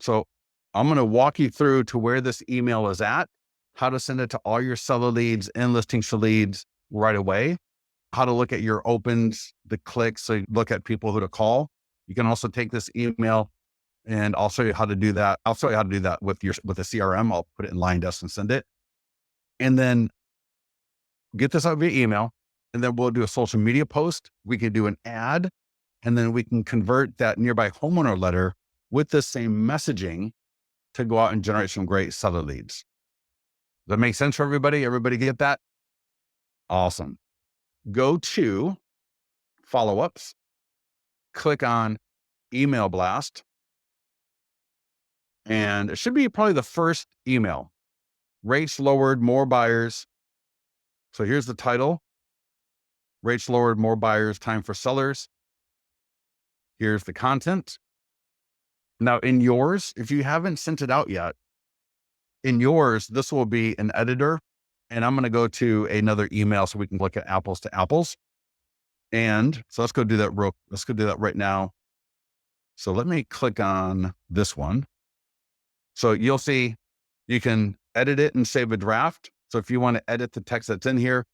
S1: So I'm going to walk you through to where this email is at, how to send it to all your seller leads and Listings to Leads right away, how to look at your opens, the clicks, so you look at people who to call. You can also take this email, and I'll show you how to do that. I'll show you how to do that with a CRM. I'll put it in Line Desk and send it. And then get this out via email, and then we'll do a social media post. We can do an ad, and then we can convert that nearby homeowner letter with the same messaging to go out and generate some great seller leads. Does that make sense for everybody? Everybody get that? Awesome. Go to follow-ups, click on email blast, and it should be probably the first email. Rates lowered, more buyers. So here's the title. Rates lowered, more buyers, time for sellers. Here's the content. Now in yours, if you haven't sent it out yet, in yours, this will be an editor, and I'm going to go to another email so we can look at apples to apples. And so let's go do that right now. So let me click on this one. So you'll see you can edit it and save a draft. So if you want to edit the text that's in here,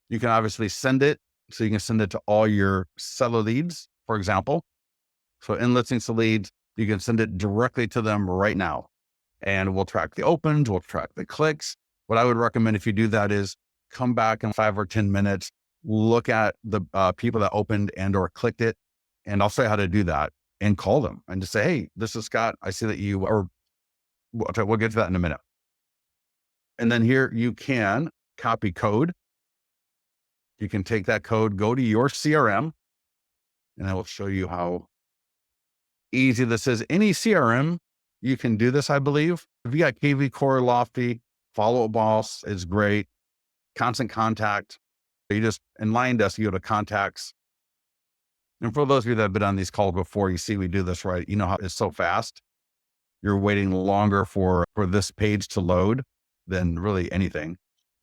S1: you can obviously send it. So you can send it to all your seller leads, for example. So in Listings to Leads, you can send it directly to them right now. And we'll track the opens, we'll track the clicks. What I would recommend if you do that is come back in 5 or 10 minutes, look at the people that opened and or clicked it, and I'll show you how to do that, and call them and just say, hey, this is Scott. I see that we'll get to that in a minute. And then here you can copy code. You can take that code, go to your CRM, and I will show you how easy this is. Any CRM, you can do this, I believe. If you got KV Core, Lofty, Follow Up Boss is great. Constant Contact. You just, in Line Desk, you go to Contacts. And for those of you that have been on these calls before, you see we do this right. You know how it's so fast. You're waiting longer for this page to load than really anything.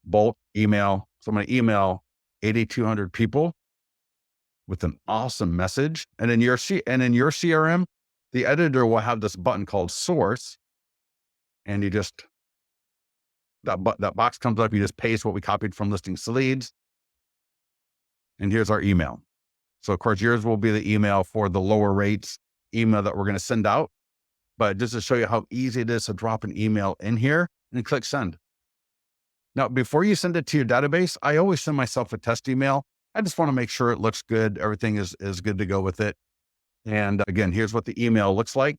S1: Bulk email. So I'm going to email 8,200 people with an awesome message. And in your CRM, the editor will have this button called Source. And you just, that box comes up. You just paste what we copied from Listing Leads. And here's our email. So of course, yours will be the email for the lower rates email that we're going to send out. But just to show you how easy it is to drop an email in here and click send. Now, before you send it to your database, I always send myself a test email. I just want to make sure it looks good. Everything is good to go with it. And again, here's what the email looks like.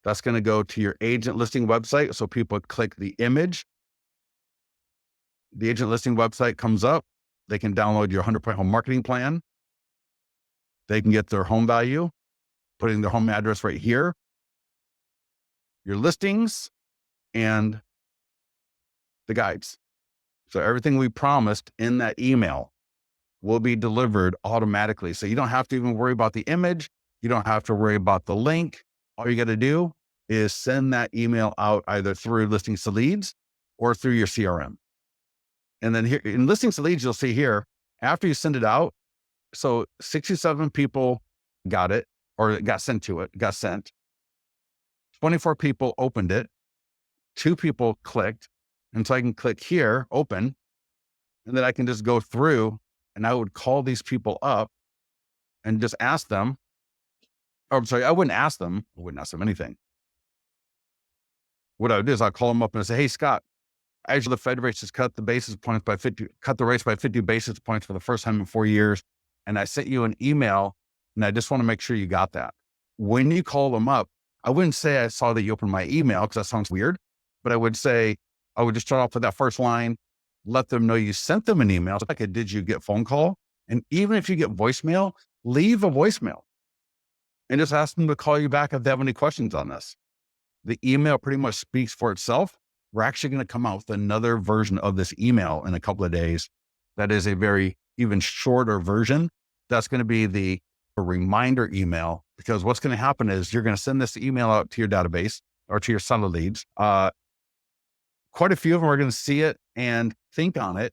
S1: That's going to go to your agent listing website. So people click the image. The agent listing website comes up. They can download your 100-point home marketing plan. They can get their home value, putting their home address right here, your listings, and the guides. So everything we promised in that email will be delivered automatically. So you don't have to even worry about the image. You don't have to worry about the link. All you got to do is send that email out either through Listings to Leads or through your CRM. And then here in Listings to Leads, you'll see here, after you send it out, so 67 people got it, or it got sent. 24 people opened it. 2 people clicked. And so I can click here, open, and then I can just go through and I would call these people up and just ask them, I wouldn't ask them anything. What I would do is I'll call them up and say, hey, Scott, as the Fed rates has cut the rates by 50 basis points for the first time in 4 years. And I sent you an email and I just want to make sure you got that. When you call them up, I wouldn't say I saw that you opened my email because that sounds weird, but I would just start off with that first line, let them know you sent them an email. Like a did you get phone call? And even if you get voicemail, leave a voicemail and just ask them to call you back if they have any questions on this. The email pretty much speaks for itself. We're actually going to come out with another version of this email in a couple of days. That is a very even shorter version. That's going to be the reminder email, because what's going to happen is you're going to send this email out to your database or to your seller leads. Quite a few of them are going to see it and think on it,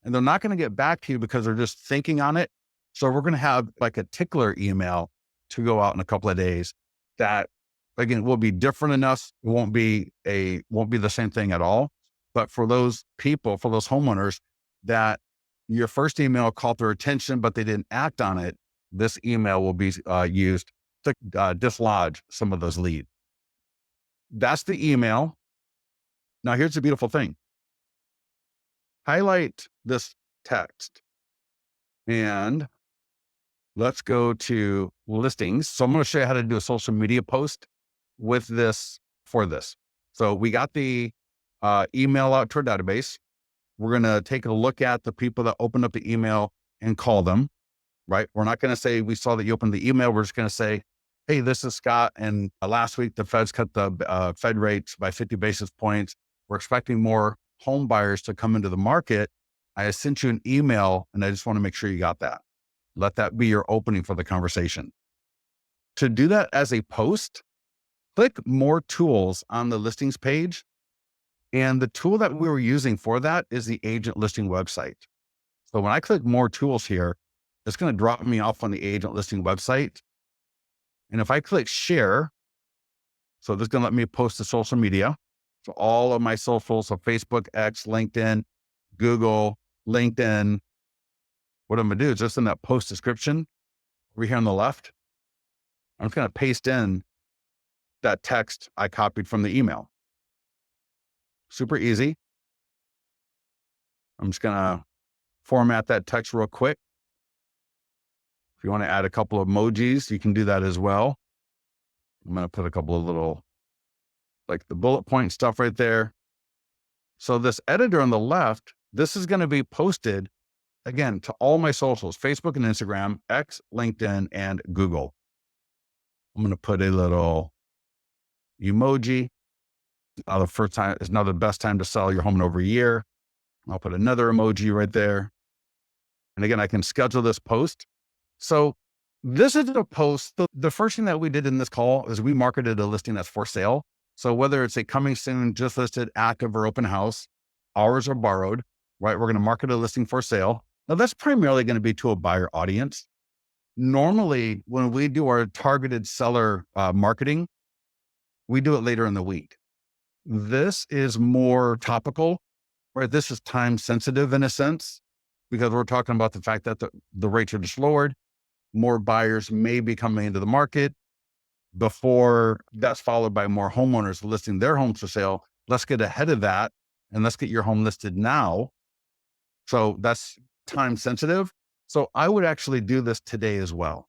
S1: and they're not going to get back to you because they're just thinking on it. So we're going to have like a tickler email to go out in a couple of days that, again, will be different enough. It won't be the same thing at all. But for those people, for those homeowners that your first email caught their attention, but they didn't act on it, this email will be used to dislodge some of those leads. That's the email. Now, here's the beautiful thing. Highlight this text and let's go to listings. So I'm going to show you how to do a social media post with this for this. So we got the email out to our database. We're going to take a look at the people that opened up the email and call them, right? We're not going to say we saw that you opened the email. We're just going to say, hey, this is Scott. And last week, the Feds cut the Fed rates by 50 basis points. We're expecting more home buyers to come into the market. I sent you an email and I just want to make sure you got that. Let that be your opening for the conversation. To do that as a post, click more tools on the listings page. And the tool that we were using for that is the agent listing website. So when I click more tools here, it's going to drop me off on the agent listing website. And if I click share, so this is going to let me post to social media. So all of my socials, so Facebook, X, LinkedIn, Google, LinkedIn. What I'm going to do is just in that post description over here on the left, I'm just going to paste in that text I copied from the email. Super easy. I'm just going to format that text real quick. If you want to add a couple of emojis, you can do that as well. I'm going to put a couple of little, like the bullet point stuff right there. So this editor on the left, this is going to be posted again, to all my socials, Facebook and Instagram, X, LinkedIn, and Google. I'm going to put a little emoji. The first time is not the best time to sell your home in over a year. I'll put another emoji right there. And again, I can schedule this post. So this is a post. The first thing that we did in this call is we marketed a listing that's for sale. So whether it's a coming soon, just listed, active, or open house, ours are borrowed, right? We're going to market a listing for sale. Now that's primarily going to be to a buyer audience. Normally, when we do our targeted seller marketing, we do it later in the week. This is more topical, right? This is time sensitive in a sense, because we're talking about the fact that the rates are just lowered. More buyers may be coming into the market before that's followed by more homeowners listing their homes for sale. Let's get ahead of that and let's get your home listed now. So that's time sensitive. So I would actually do this today as well.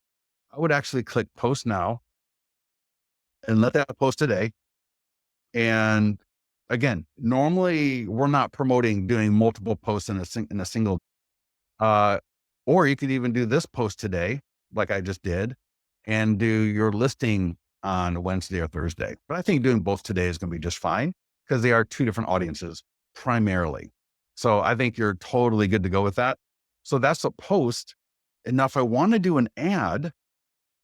S1: I would actually click post now and let that post today. And again, normally we're not promoting doing multiple posts in a single, or you could even do this post today, like I just did, and do your listing on Wednesday or Thursday. But I think doing both today is going to be just fine because they are two different audiences primarily. So I think you're totally good to go with that. So that's a post. And now if I want to do an ad,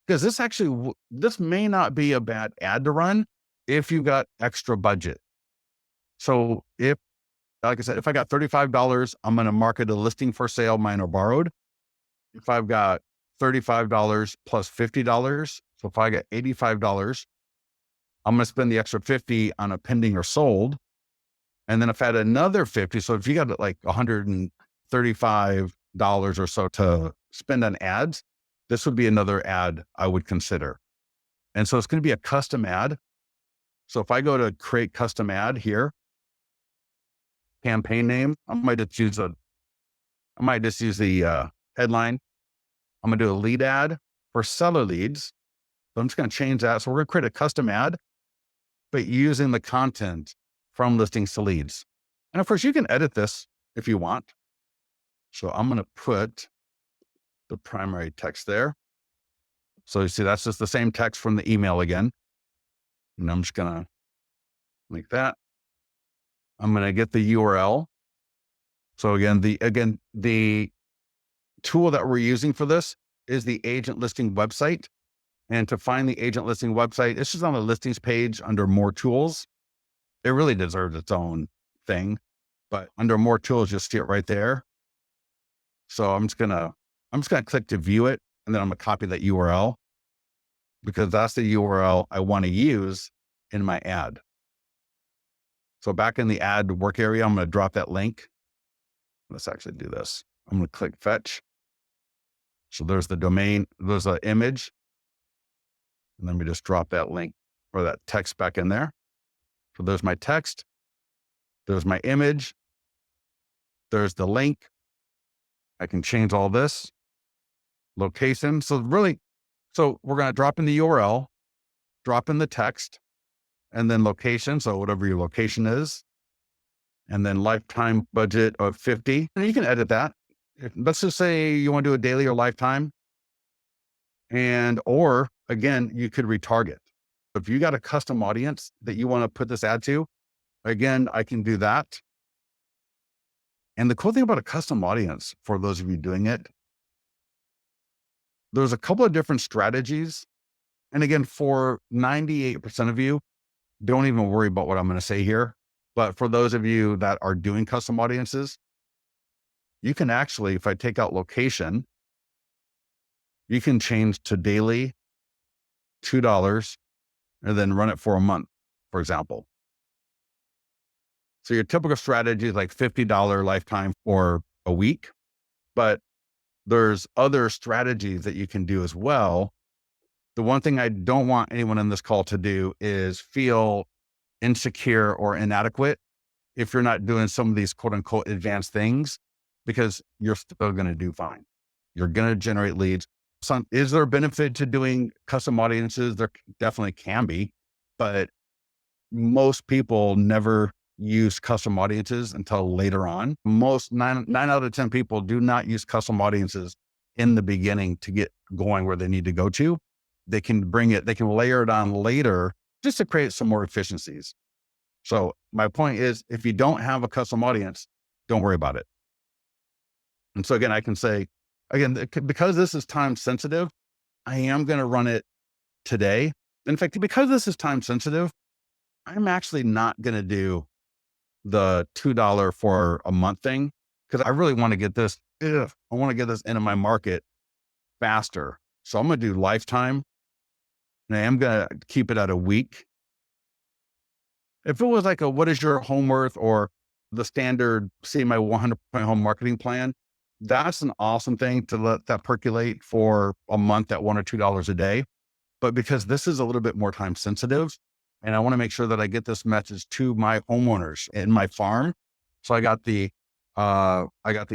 S1: because this may not be a bad ad to run if you got extra budget. So like I said, if I got $35, I'm going to market a listing for sale, mine are borrowed. If I've got $35 plus $50, so if I got $85, I'm going to spend the extra $50 on a pending or sold. And then if I had another $50, so if you got like $135 or so to spend on ads, this would be another ad I would consider. And so it's going to be a custom ad. So if I go to create custom ad here, campaign name, I might just use the headline. I'm going to do a lead ad for seller leads. So I'm just going to change that. So we're going to create a custom ad, but using the content from listings to leads. And of course, you can edit this if you want. So I'm going to put the primary text there. So you see, that's just the same text from the email again. And I'm just going to make that. I'm going to get the URL. So again, the tool that we're using for this is the agent listing website. And to find the agent listing website, it's just on the listings page under more tools. It really deserves its own thing, but under more tools, you'll see it right there. So I'm just gonna click to view it, and then I'm gonna copy that URL because that's the URL I want to use in my ad. So back in the ad work area, I'm gonna drop that link. Let's actually do this. I'm gonna click fetch. So there's the domain, there's an image. And let me just drop that link or that text back in there. So there's my text. There's my image. There's the link. I can change all this. Location. So we're going to drop in the URL, drop in the text, and then location. So whatever your location is. And then lifetime budget of 50. And you can edit that. Let's just say you want to do a daily or lifetime. Or again, you could retarget. If you got a custom audience that you want to put this ad to, again, I can do that. And the cool thing about a custom audience, for those of you doing it, there's a couple of different strategies. And again, for 98% of you, don't even worry about what I'm going to say here. But for those of you that are doing custom audiences, you can actually, if I take out location, you can change to daily, $2, and then run it for a month, for example. So your typical strategy is like $50 lifetime for a week, but there's other strategies that you can do as well. The one thing I don't want anyone in this call to do is feel insecure or inadequate if you're not doing some of these quote unquote advanced things, because you're still going to do fine. You're going to generate leads. Is there a benefit to doing custom audiences? There definitely can be, but most people never use custom audiences until later on. Most nine out of 10 people do not use custom audiences in the beginning to get going where they need to go to. They can layer it on later just to create some more efficiencies. So my point is, if you don't have a custom audience, don't worry about it. And so again, I can say, because this is time sensitive, I am going to run it today. In fact, because this is time sensitive, I'm actually not going to do the $2 for a month thing, because I really want to get this. I want to get this into my market faster. So I'm going to do lifetime, and I am going to keep it at a week. If it was like what is your home worth, or the standard, see my 100% home marketing plan, that's an awesome thing to let that percolate for a month at $1 or $2 a day. But because this is a little bit more time sensitive, and I want to make sure that I get this message to my homeowners in my farm. So I got the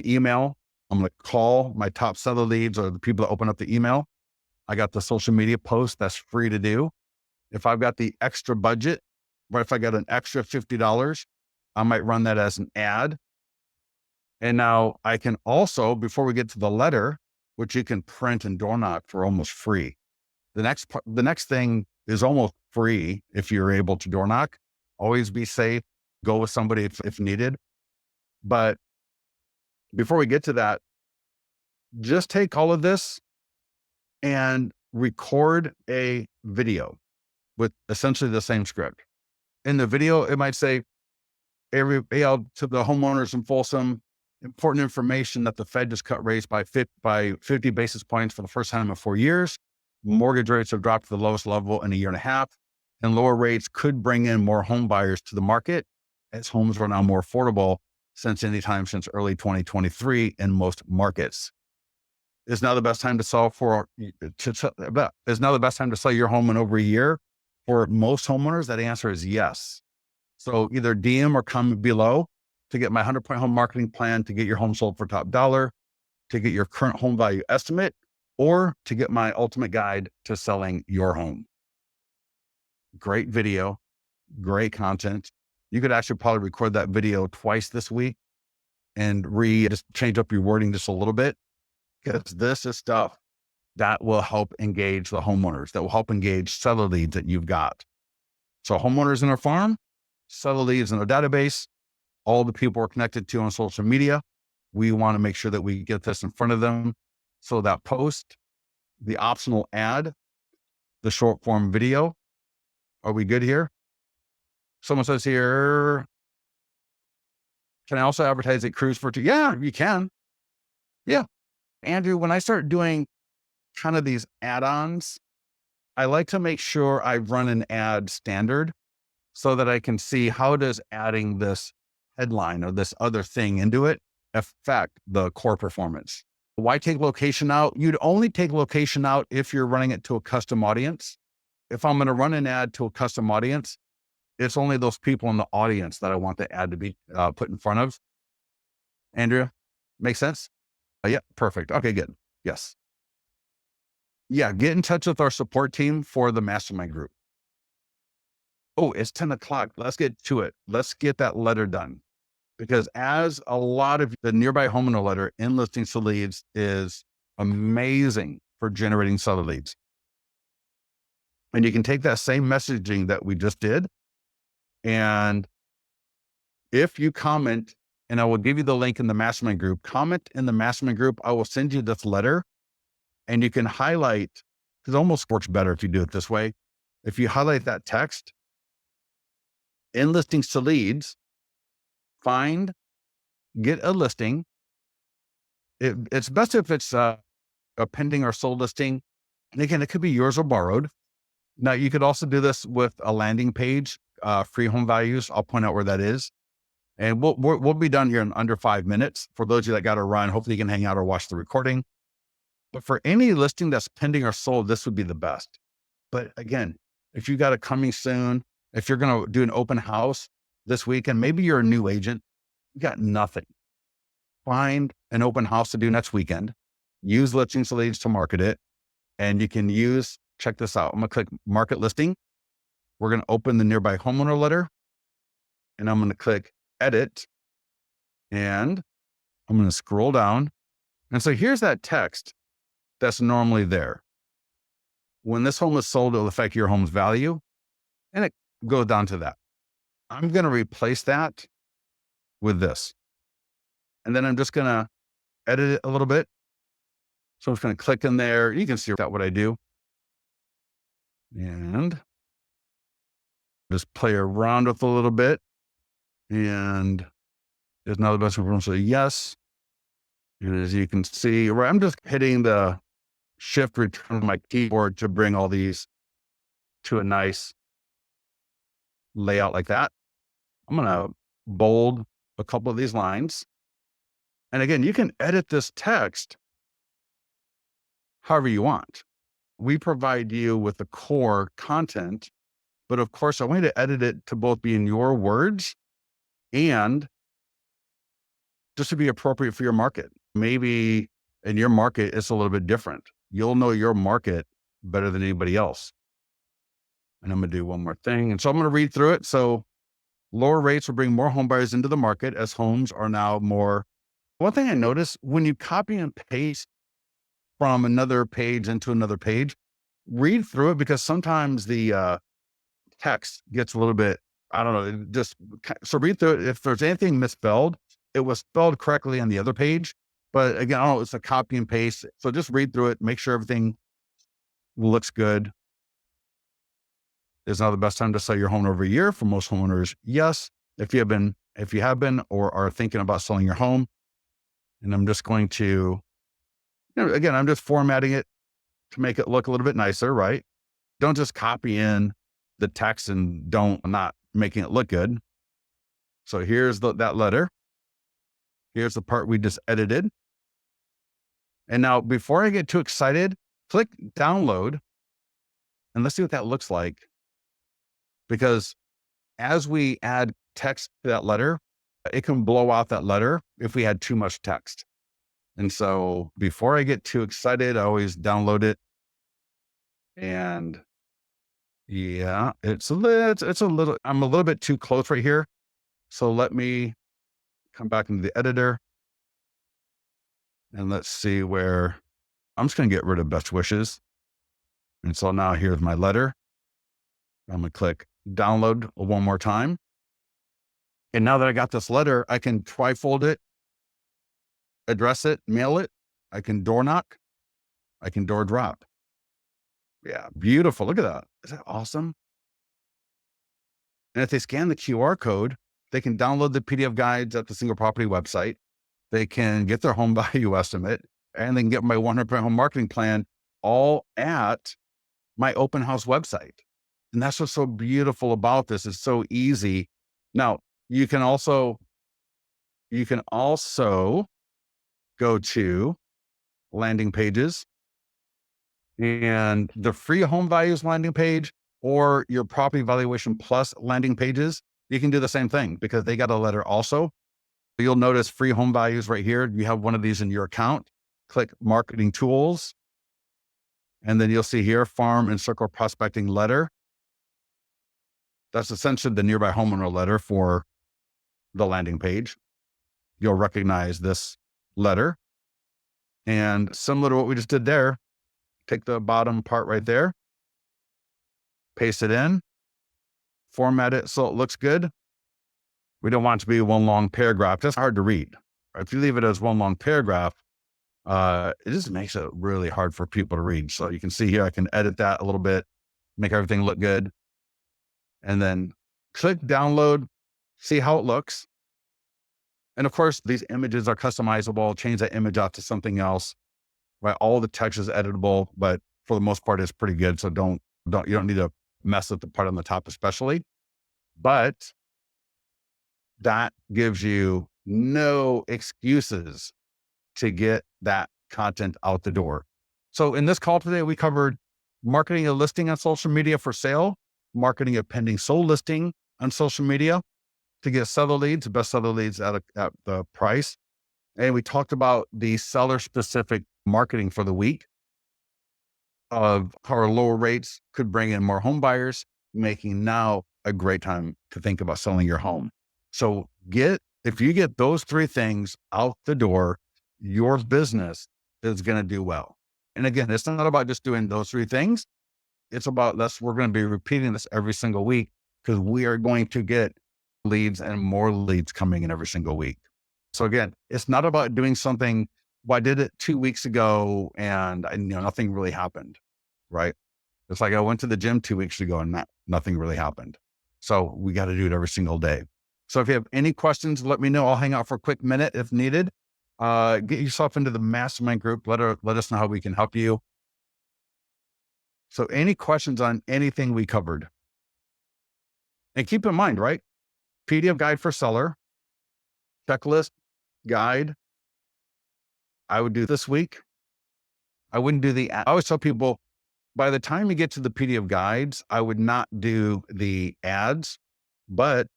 S1: email. I'm going to call my top seller leads, or the people that open up the email. I got the social media post that's free to do. If I've got the extra budget, or if I got an extra $50, I might run that as an ad. And now I can also, before we get to the letter, which you can print and door knock for almost free. The next thing is almost free if you're able to door knock. Always be safe. Go with somebody if needed. But before we get to that, just take all of this and record a video with essentially the same script. In the video, it might say, to the homeowners in Folsom, important information that the Fed just cut rates by 50 basis points for the first time in 4 years. Mortgage rates have dropped to the lowest level in a year and a half, and lower rates could bring in more home buyers to the market, as homes are now more affordable since early 2023 in most markets. Is now the best time to sell your home in over a year? For most homeowners, that answer is yes. So either DM or comment below to get my 100-point home marketing plan to get your home sold for top dollar, to get your current home value estimate, or to get my ultimate guide to selling your home. Great video, great content. You could actually probably record that video twice this week and just change up your wording just a little bit, because this is stuff that will help engage the homeowners, that will help engage seller leads that you've got. So homeowners in our farm, seller leads in our database, all the people we're connected to on social media. We want to make sure that we get this in front of them. So that post, the optional ad, the short form video. Are we good here? Someone says here, can I also advertise at Cruise for two? Yeah, you can. Yeah. Andrew, when I start doing kind of these add-ons, I like to make sure I run an ad standard so that I can see how does adding this headline or this other thing into it affect the core performance. Why take location out? You'd only take location out if you're running it to a custom audience. If I'm going to run an ad to a custom audience, it's only those people in the audience that I want the ad to be put in front of. Andrea, make sense? Yeah, perfect. Okay, good. Yes. Yeah, get in touch with our support team for the mastermind group. Oh, it's 10 o'clock. Let's get to it. Let's get that letter done. Because as a lot of the nearby homeowner letter in Listings to Leads is amazing for generating seller leads. And you can take that same messaging that we just did. And if you comment, and I will give you the link in the mastermind group, comment in the mastermind group, I will send you this letter, and you can highlight, because it almost works better if you do it this way. If you highlight that text in Listings to Leads, get a listing. It's best if it's a pending or sold listing. And again, it could be yours or borrowed. Now, you could also do this with a landing page, free home values. I'll point out where that is. And we'll be done here in under 5 minutes. For those of you that got to run, hopefully you can hang out or watch the recording. But for any listing that's pending or sold, this would be the best. But again, if you got it coming soon, if you're going to do an open house this weekend, maybe you're a new agent, you got nothing. Find an open house to do next weekend. Use Listings to Leads to market it. And you can check this out. I'm going to click market listing. We're going to open the nearby homeowner letter. and I'm going to click edit, and I'm going to scroll down. And so here's that text that's normally there. When this home is sold, it'll affect your home's value, and it goes down to that. I'm going to replace that with this. And then I'm just going to edit it a little bit. So I'm just going to click in there. You can see what I do. And just play around with a little bit. And there's now the best room. So yes. And as you can see, right, I'm just hitting the shift return on my keyboard to bring all these to a nice layout like that. I'm going to bold a couple of these lines. And again, you can edit this text however you want. We provide you with the core content, but of course, I want you to edit it to both be in your words and just to be appropriate for your market. Maybe in your market, it's a little bit different. You'll know your market better than anybody else. And I'm going to do one more thing. And so I'm going to read through it. So lower rates will bring more home buyers into the market as homes are now more. One thing I noticed when you copy and paste from another page into another page, read through it, because sometimes the text gets a little bit, I don't know, so read through it. If there's anything misspelled, it was spelled correctly on the other page. But again, I don't know, it's a copy and paste. So just read through it, make sure everything looks good. Is now the best time to sell your home over a year? For most homeowners, yes. If you have been or are thinking about selling your home. And I'm just going to, again, I'm just formatting it to make it look a little bit nicer, right? Don't just copy in the text and not making it look good. So here's that letter. Here's the part we just edited. And now before I get too excited, click download and let's see what that looks like. Because as we add text to that letter, it can blow out that letter if we had too much text. And so before I get too excited, I always download it. And yeah, it's a little, I'm a little bit too close right here. So let me come back into the editor and let's see where I'm just going to get rid of best wishes. And so now here's my letter. I'm going to click download one more time. And now that I got this letter, I can trifold it, address it, mail it. I can door knock. I can door drop. Yeah, beautiful. Look at that. Is that awesome? And if they scan the QR code, they can download the PDF guides at the single property website. They can get their home value estimate, and they can get my 100% home marketing plan all at my open house website. And that's what's so beautiful about this. It's so easy. Now, you can also go to landing pages and the free home values landing page or your property valuation plus landing pages. You can do the same thing because they got a letter also. You'll notice free home values right here. You have one of these in your account. Click marketing tools. And then you'll see here, farm and circle prospecting letter. That's essentially the nearby homeowner letter for the landing page. You'll recognize this letter. And similar to what we just did there, take the bottom part right there, paste it in, format it so it looks good. We don't want it to be one long paragraph. That's hard to read. If you leave it as one long paragraph, it just makes it really hard for people to read. So you can see here, I can edit that a little bit, make everything look good. And then click download, see how it looks. And of course, these images are customizable. Change that image out to something else, right? All the text is editable, but for the most part, it's pretty good. So you don't need to mess with the part on the top, especially. But that gives you no excuses to get that content out the door. So in this call today, we covered marketing a listing on social media for sale, marketing a pending sold listing on social media to get seller leads, the best seller leads at the price. And we talked about the seller specific marketing for the week of how our lower rates could bring in more home buyers, making now a great time to think about selling your home. So if you get those three things out the door, your business is going to do well. And again, it's not about just doing those three things. It's about we're going to be repeating this every single week because we are going to get leads and more leads coming in every single week. So again, it's not about doing something. Well, I did it 2 weeks ago and nothing really happened. Right. It's like I went to the gym 2 weeks ago and nothing really happened. So we got to do it every single day. So if you have any questions, let me know. I'll hang out for a quick minute if needed. Get yourself into the mastermind group. Let us know how we can help you. So any questions on anything we covered? And keep in mind, right? PDF guide for seller, checklist, guide. I would do this week. I wouldn't do I always tell people, by the time you get to the PDF guides, I would not do the ads, but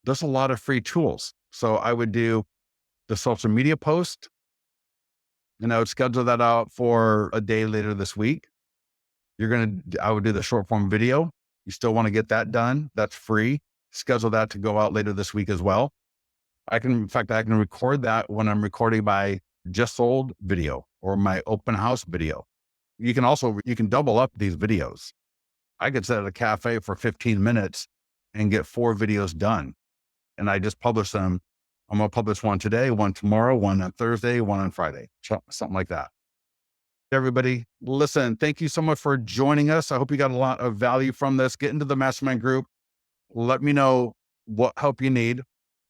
S1: there's a lot of free tools. So I would do the social media post and I would schedule that out for a day later this week. I would do the short form video. You still want to get that done. That's free. Schedule that to go out later this week as well. I can record that when I'm recording my just sold video or my open house video. You can double up these videos. I could sit at a cafe for 15 minutes and get 4 videos done. And I just publish them. I'm going to publish one today, one tomorrow, one on Thursday, one on Friday, something like that. Everybody, listen, thank you so much for joining us. I hope you got a lot of value from this. Get into the mastermind group. Let me know what help you need.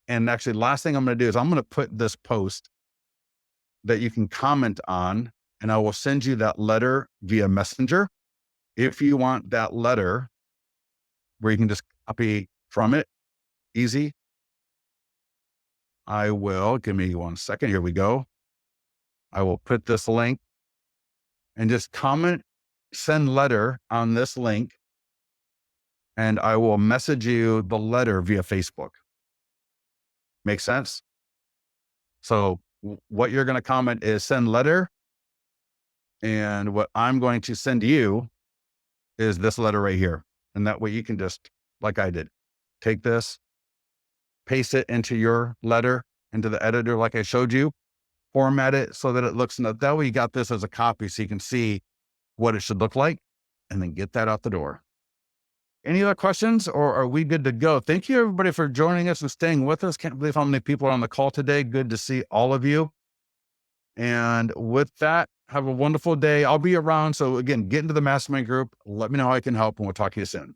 S1: And actually, last thing I'm going to do is I'm going to put this post that you can comment on, and I will send you that letter via Messenger. If you want that letter where you can just copy from it, easy. Give me 1 second. Here we go. I will put this link and just comment, send letter on this link, and I will message you the letter via Facebook. Make sense? So what you're going to comment is send letter. And what I'm going to send you is this letter right here. And that way you can just, like I did, take this, paste it into your letter, into the editor, like I showed you, format it so that it looks, that way you got this as a copy so you can see what it should look like, and then get that out the door. Any other questions, or are we good to go? Thank you everybody for joining us and staying with us. Can't believe how many people are on the call today. Good to see all of you. And with that, have a wonderful day. I'll be around. So again, get into the mastermind group. Let me know how I can help, and we'll talk to you soon.